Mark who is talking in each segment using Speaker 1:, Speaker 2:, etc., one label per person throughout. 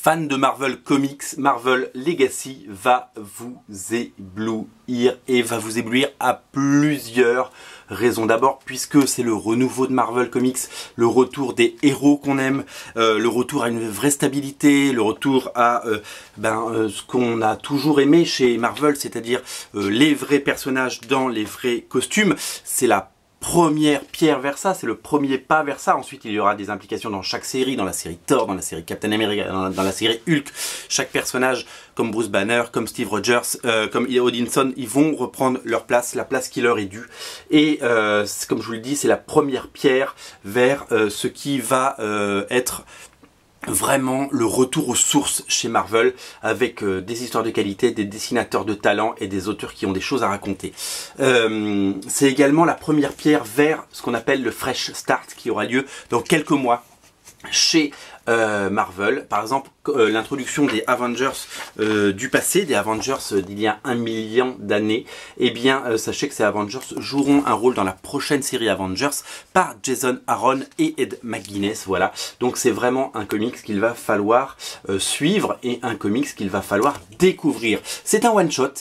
Speaker 1: Fan de Marvel Comics, Marvel Legacy va vous éblouir et va vous éblouir à plusieurs raisons. D'abord puisque c'est le renouveau de Marvel Comics, le retour des héros qu'on aime, le retour à une vraie stabilité, le retour à ce qu'on a toujours aimé chez Marvel, c'est-à-dire les vrais personnages dans les vrais costumes. C'est la première pierre vers ça, c'est le premier pas vers ça. Ensuite, il y aura des implications dans chaque série, dans la série Thor, dans la série Captain America, dans la série Hulk. Chaque personnage, comme Bruce Banner, comme Steve Rogers, comme Odinson, ils vont reprendre leur place, la place qui leur est due. Et comme je vous le dis, c'est la première pierre vers ce qui va être vraiment le retour aux sources chez Marvel, avec des histoires de qualité, des dessinateurs de talent et des auteurs qui ont des choses à raconter. C'est également la première pierre vers ce qu'on appelle le Fresh Start qui aura lieu dans quelques mois chez Marvel. Par exemple, l'introduction des Avengers du passé, des Avengers d'il y a 1 million d'années, eh bien sachez que ces Avengers joueront un rôle dans la prochaine série Avengers par Jason Aaron et Ed McGuinness. Voilà, donc c'est vraiment un comics qu'il va falloir suivre et un comics qu'il va falloir découvrir. C'est un one-shot,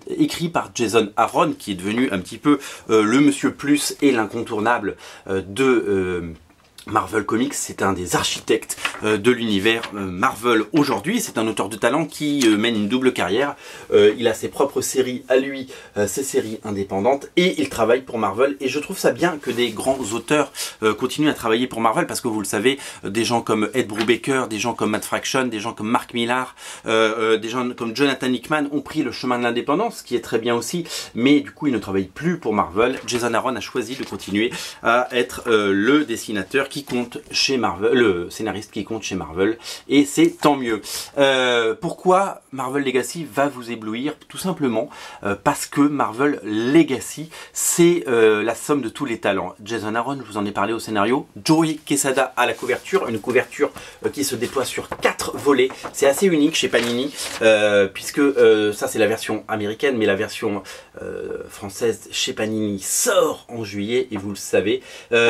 Speaker 1: écrit par Jason Aaron, qui est devenu un petit peu le Monsieur Plus et l'incontournable de Marvel Comics. C'est un des architectes de l'univers Marvel aujourd'hui. C'est un auteur de talent qui mène une double carrière. Il a ses propres séries à lui, ses séries indépendantes, et il travaille pour Marvel. Et je trouve ça bien que des grands auteurs continuent à travailler pour Marvel, parce que vous le savez, des gens comme Ed Brubaker, des gens comme Matt Fraction, des gens comme Mark Millar, des gens comme Jonathan Hickman ont pris le chemin de l'indépendance, ce qui est très bien aussi, mais du coup ils ne travaillent plus pour Marvel. Jason Aaron a choisi de continuer à être le dessinateur qui compte chez Marvel, le scénariste qui compte chez Marvel, et c'est tant mieux. Pourquoi Marvel Legacy va vous éblouir? Tout simplement parce que Marvel Legacy, c'est la somme de tous les talents. Jason Aaron, je vous en ai parlé au scénario, Joey Quesada à la couverture, une couverture qui se déploie sur 4 volets. C'est assez unique chez Panini, puisque ça c'est la version américaine, mais la version française chez Panini sort en juillet, et vous le savez.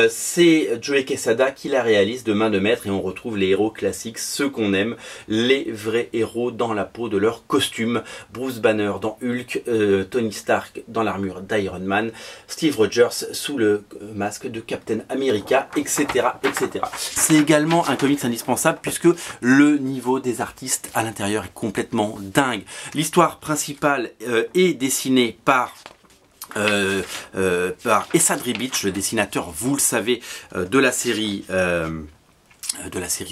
Speaker 1: C'est Joey Quesada qui la réalise de main de maître, et on retrouve les héros classiques, ceux qu'on aime, les vrais héros dans la peau de leur costume. Bruce Banner dans Hulk, Tony Stark dans l'armure d'Iron Man, Steve Rogers sous le masque de Captain America, etc. etc. C'est également un comics indispensable puisque le niveau des artistes à l'intérieur est complètement dingue. L'histoire principale est dessinée par Esad Ribic, le dessinateur, vous le savez, de la série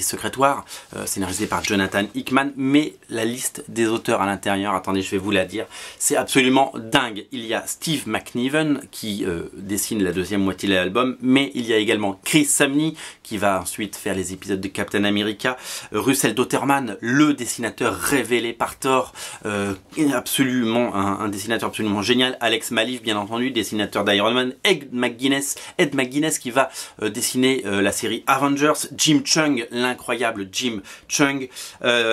Speaker 1: Secret War, scénarisé par Jonathan Hickman, mais la liste des auteurs à l'intérieur, attendez, je vais vous la dire, c'est absolument dingue. Il y a Steve McNiven qui dessine la deuxième moitié de l'album, mais il y a également Chris Samney qui va ensuite faire les épisodes de Captain America, Russell Dauterman, le dessinateur révélé par Thor, absolument un dessinateur absolument génial, Alex Maliv bien entendu, dessinateur d'Iron Man, Ed McGuinness qui va dessiner la série Avengers, Jim Chung, l'incroyable Jim Chung,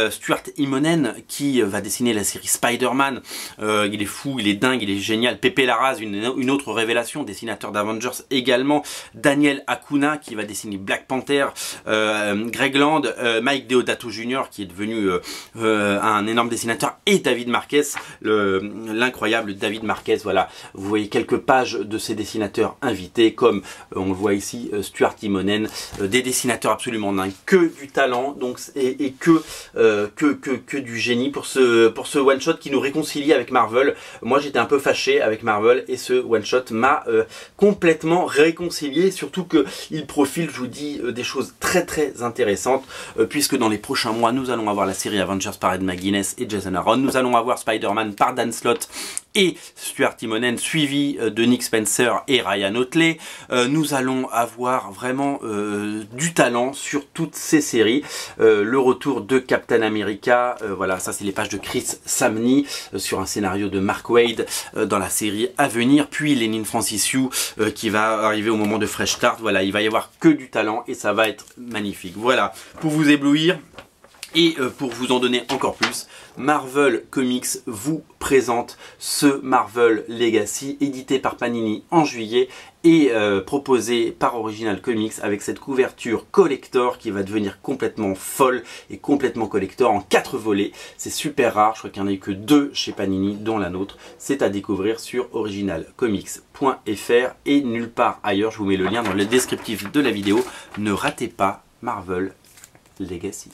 Speaker 1: Stuart Immonen qui va dessiner la série Spider-Man, il est fou, il est dingue, il est génial, Pepe Larraz, une autre révélation, dessinateur d'Avengers également, Daniel Acuna qui va dessiner Black Panther, Greg Land, Mike Deodato Jr. qui est devenu un énorme dessinateur, et David Marquez, l'incroyable David Marquez. Voilà, vous voyez quelques pages de ces dessinateurs invités, comme on le voit ici, Stuart Immonen, des dessinateurs absolument dingues, que du talent, donc, et que du génie pour ce one shot qui nous réconcilie avec Marvel. Moi j'étais un peu fâché avec Marvel, et ce one shot m'a complètement réconcilié, surtout que il profile, je vous dis, des choses très très intéressantes, puisque dans les prochains mois nous allons avoir la série Avengers par Ed McGuinness et Jason Aaron, nous allons avoir Spider-Man par Dan Slott et Stuart Immonen, suivi de Nick Spencer et Ryan Otley. Nous allons avoir vraiment du talent sur toutes ces séries. Le retour de Captain America, voilà, ça c'est les pages de Chris Samney sur un scénario de Mark Waid dans la série à venir, puis Lenin Francisiou qui va arriver au moment de Fresh Start. Voilà, il va y avoir que du talent et ça va être magnifique. Voilà, pour vous éblouir, Et pour vous en donner encore plus, Marvel Comics vous présente ce Marvel Legacy édité par Panini en juillet et proposé par Original Comics avec cette couverture collector qui va devenir complètement folle et complètement collector en 4 volets. C'est super rare, je crois qu'il n'y en a eu que 2 chez Panini, dont la nôtre. C'est à découvrir sur originalcomics.fr et nulle part ailleurs. Je vous mets le lien dans le descriptif de la vidéo. Ne ratez pas Marvel Legacy.